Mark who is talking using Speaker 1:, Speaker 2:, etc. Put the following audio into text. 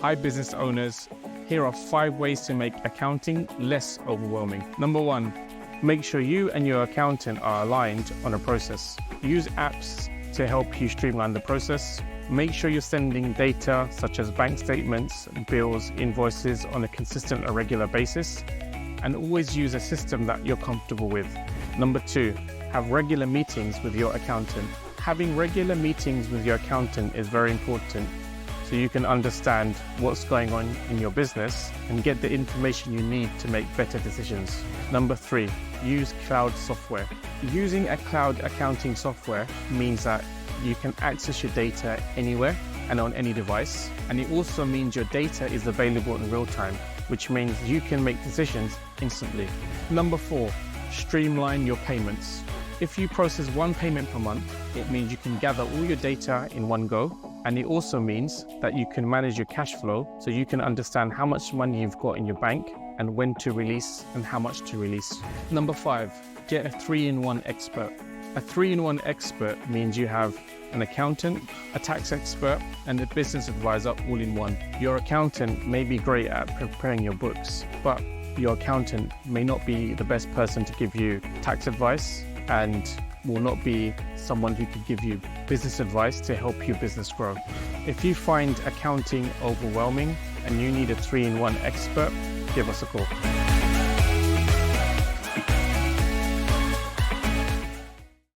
Speaker 1: Hi business owners, here are 5 ways to make accounting less overwhelming. Number 1, make sure you and your accountant are aligned on a process. Use apps to help you streamline the process. Make sure you're sending data such as bank statements, bills, invoices on a consistent and regular basis. And always use a system that you're comfortable with. Number 2, have regular meetings with your accountant. Having regular meetings with your accountant is very important, so you can understand what's going on in your business and get the information you need to make better decisions. Number 3, use cloud software. Using a cloud accounting software means that you can access your data anywhere and on any device. And it also means your data is available in real time, which means you can make decisions instantly. Number 4, streamline your payments. If you process 1 payment per month, it means you can gather all your data in one go. And it also means that you can manage your cash flow, so you can understand how much money you've got in your bank and when to release and how much to release. Number 5, get a 3-in-1 expert. A 3-in-1 expert means you have an accountant, a tax expert, and a business advisor all in one. Your accountant may be great at preparing your books, but your accountant may not be the best person to give you tax advice and will not be someone who can give you business advice to help your business grow. If you find accounting overwhelming and you need a 3-in-1 expert, give us a call.